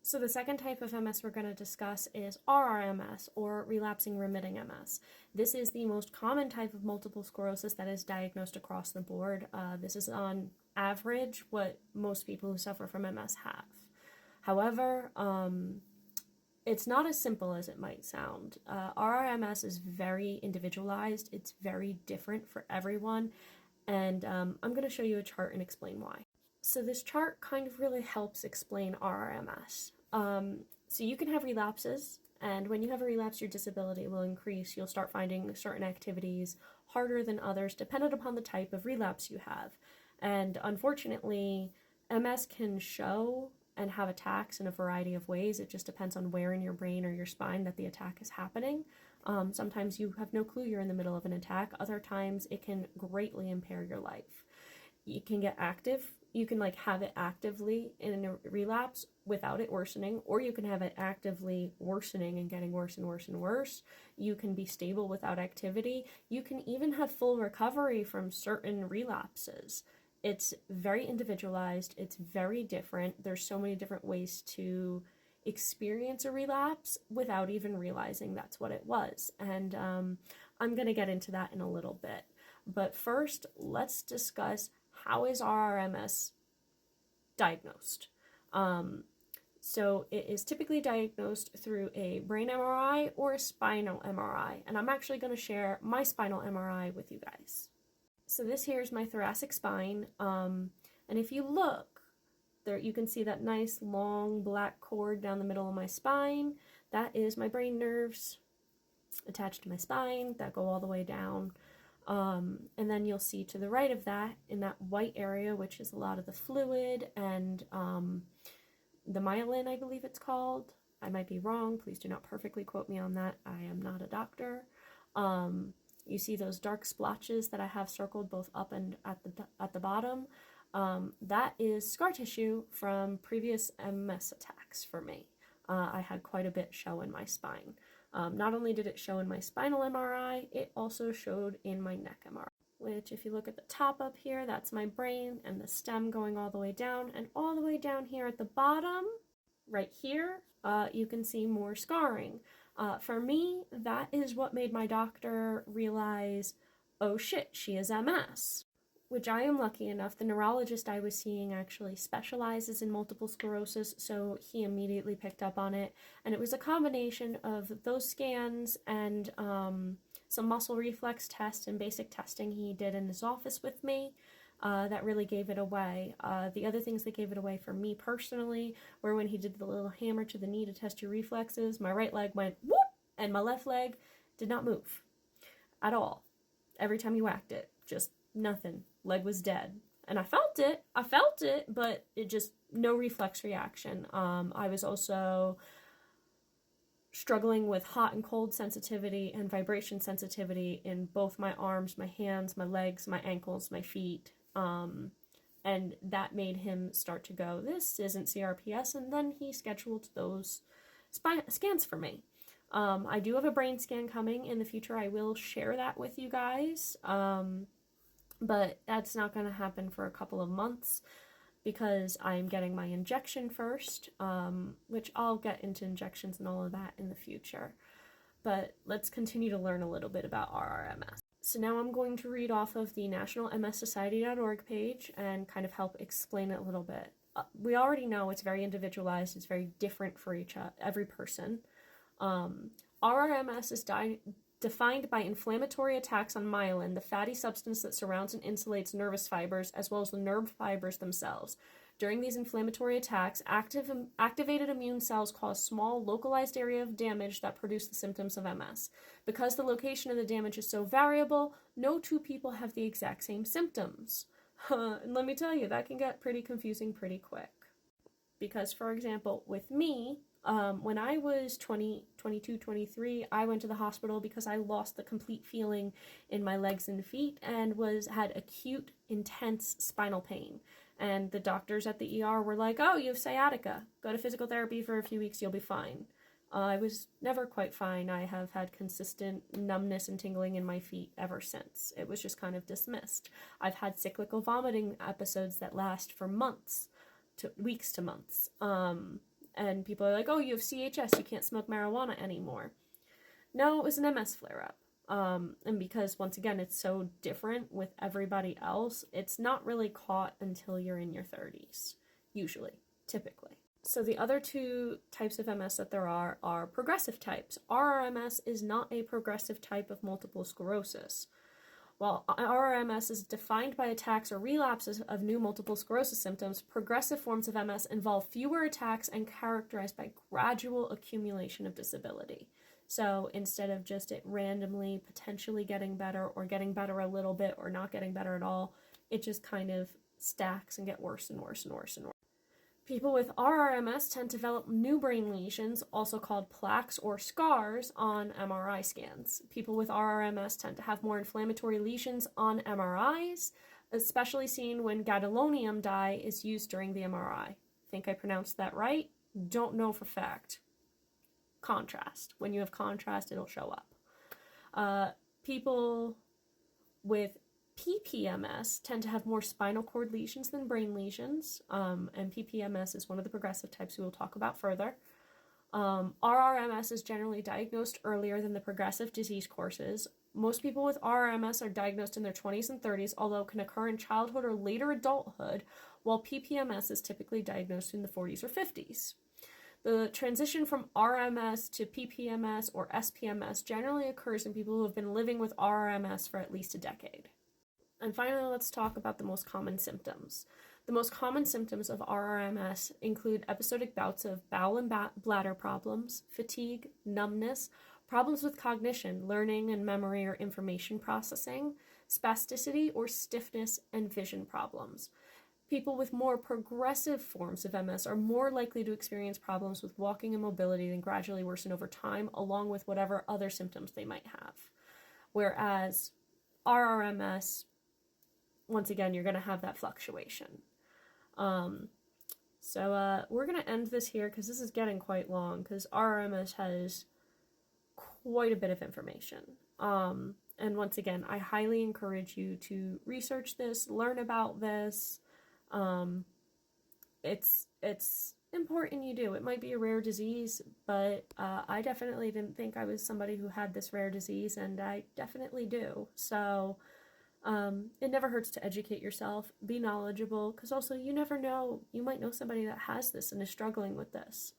So the second type of MS we're going to discuss is RRMS, or relapsing remitting MS. This is the most common type of multiple sclerosis that is diagnosed across the board. This is on average what most people who suffer from MS have. However, it's not as simple as it might sound. RRMS is very individualized. It's very different for everyone, and I'm going to show you a chart and explain why. So this chart kind of really helps explain RRMS. So you can have relapses, and when you have a relapse, your disability will increase. You'll start finding certain activities harder than others, dependent upon the type of relapse you have. And unfortunately, MS can show and have attacks in a variety of ways. It just depends on where in your brain or your spine that the attack is happening. Sometimes you have no clue you're in the middle of an attack. Other times it can greatly impair your life. You can get active. You can have it actively in a relapse without it worsening, or you can have it actively worsening and getting worse and worse and worse. You can be stable without activity. You can even have full recovery from certain relapses. It's very individualized. It's very different. There's so many different ways to experience a relapse without even realizing that's what it was. And I'm going to get into that in a little bit. But first, let's discuss how is RRMS diagnosed. So it is typically diagnosed through a brain MRI or a spinal MRI. And I'm actually going to share my spinal MRI with you guys. So this here is my thoracic spine, and if you look, there you can see that nice long black cord down the middle of my spine. That is my brain nerves attached to my spine that go all the way down. And then you'll see to the right of that, in that white area, which is a lot of the fluid and the myelin, I believe it's called. I might be wrong. Please do not perfectly quote me on that. I am not a doctor. You see those dark splotches that I have circled both up and at the bottom. That is scar tissue from previous MS attacks for me. I had quite a bit show in my spine. Not only did it show in my spinal MRI, it also showed in my neck MRI, which if you look at the top up here, that's my brain and the stem going all the way down, and all the way down here at the bottom, right here, you can see more scarring. For me, that is what made my doctor realize, oh shit, she has MS. Which I am lucky enough, the neurologist I was seeing actually specializes in multiple sclerosis, so he immediately picked up on it. And it was a combination of those scans and some muscle reflex tests and basic testing he did in his office with me that really gave it away. The other things that gave it away for me personally were when he did the little hammer to the knee to test your reflexes. My right leg went whoop, and my left leg did not move at all. Every time he whacked it, just nothing. Leg was dead. And I felt it, but it just, no reflex reaction. I was also struggling with hot and cold sensitivity and vibration sensitivity in both my arms, my hands, my legs, my ankles, my feet. And that made him start to go, this isn't CRPS, and then he scheduled those scans for me. I do have a brain scan coming in the future. I will share that with you guys. But that's not going to happen for a couple of months because I'm getting my injection first, which I'll get into injections and all of that in the future. But let's continue to learn a little bit about RRMS. So now I'm going to read off of the nationalmssociety.org page and kind of help explain it a little bit. We already know it's very individualized. It's very different for every person. RRMS is defined by inflammatory attacks on myelin, the fatty substance that surrounds and insulates nervous fibers, as well as the nerve fibers themselves. During these inflammatory attacks, activated immune cells cause small, localized area of damage that produce the symptoms of MS. Because the location of the damage is so variable, no two people have the exact same symptoms. And let me tell you, that can get pretty confusing pretty quick. Because, for example, with me, when I was 22, 23, I went to the hospital because I lost the complete feeling in my legs and feet and had acute, intense spinal pain. And the doctors at the ER were like, oh, you have sciatica. Go to physical therapy for a few weeks, you'll be fine. I was never quite fine. I have had consistent numbness and tingling in my feet ever since. It was just kind of dismissed. I've had cyclical vomiting episodes that last for months, to weeks to months. And and people are like, oh, you have CHS, you can't smoke marijuana anymore. No, it was an MS flare-up. And because, once again, it's so different with everybody else, it's not really caught until you're in your 30s, usually, typically. So the other two types of MS that there are progressive types. RRMS is not a progressive type of multiple sclerosis. While RRMS is defined by attacks or relapses of new multiple sclerosis symptoms, progressive forms of MS involve fewer attacks and characterized by gradual accumulation of disability. So instead of just it randomly potentially getting better or getting better a little bit or not getting better at all, it just kind of stacks and get worse and worse and worse and worse. People with RRMS tend to develop new brain lesions, also called plaques or scars, on MRI scans. People with RRMS tend to have more inflammatory lesions on MRIs, especially seen when gadolinium dye is used during the MRI. Think I pronounced that right? Don't know for fact. Contrast. When you have contrast, it'll show up. People with PPMS tend to have more spinal cord lesions than brain lesions, and PPMS is one of the progressive types we will talk about further. RRMS is generally diagnosed earlier than the progressive disease courses. Most people with RRMS are diagnosed in their 20s and 30s, although it can occur in childhood or later adulthood, while PPMS is typically diagnosed in the 40s or 50s. The transition from RMS to PPMS or SPMS generally occurs in people who have been living with RRMS for at least a decade. And finally, let's talk about the most common symptoms. The most common symptoms of RRMS include episodic bouts of bowel and bladder problems, fatigue, numbness, problems with cognition, learning and memory or information processing, spasticity or stiffness, and vision problems. People with more progressive forms of MS are more likely to experience problems with walking and mobility and gradually worsen over time, along with whatever other symptoms they might have. Whereas RRMS, once again, you're going to have that fluctuation. So we're going to end this here because this is getting quite long, because RRMS has quite a bit of information. And once again, I highly encourage you to research this, learn about this. It's important you do. It might be a rare disease, but I definitely didn't think I was somebody who had this rare disease, and I definitely do. So it never hurts to educate yourself, be knowledgeable, because also you never know, you might know somebody that has this and is struggling with this.